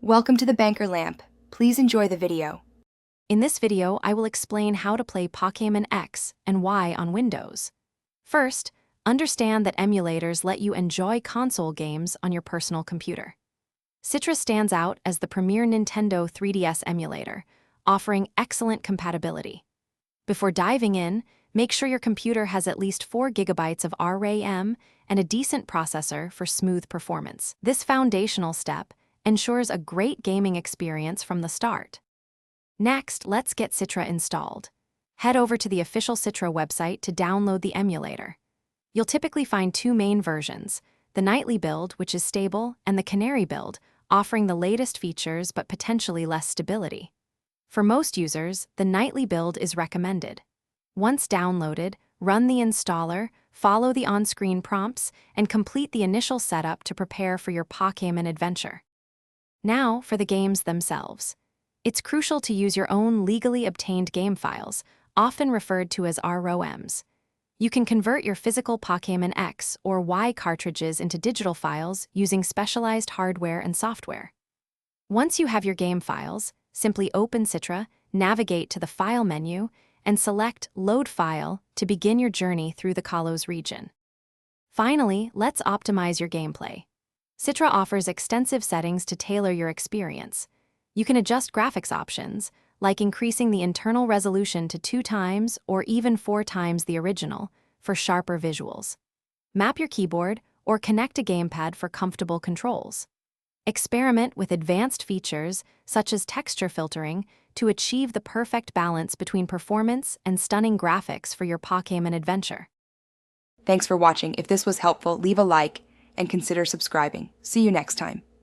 Welcome to the Banker Lamp. Please enjoy the video. In this video, I will explain how to play Pokémon X and Y on Windows. First, understand that emulators let you enjoy console games on your personal computer. Citra stands out as the premier Nintendo 3DS emulator, offering excellent compatibility. Before diving in, make sure your computer has at least 4 GB of RAM and a decent processor for smooth performance. This foundational step ensures a great gaming experience from the start. Next, let's get Citra installed. Head over to the official Citra website to download the emulator. You'll typically find 2 main versions, the nightly build, which is stable, and the canary build, offering the latest features but potentially less stability. For most users, the nightly build is recommended. Once downloaded, run the installer, follow the on-screen prompts, and complete the initial setup to prepare for your Pokémon adventure. Now for the games themselves. It's crucial to use your own legally obtained game files, often referred to as ROMs. You can convert your physical Pokémon X or Y cartridges into digital files using specialized hardware and software. Once you have your game files, simply open Citra, navigate to the File menu, and select Load File to begin your journey through the Kalos region. Finally, let's optimize your gameplay. Citra offers extensive settings to tailor your experience. You can adjust graphics options, like increasing the internal resolution to 2 times or even 4 times the original, for sharper visuals. Map your keyboard or connect a gamepad for comfortable controls. Experiment with advanced features, such as texture filtering, to achieve the perfect balance between performance and stunning graphics for your Pokémon adventure. Thanks for watching. If this was helpful, leave a like and consider subscribing. See you next time.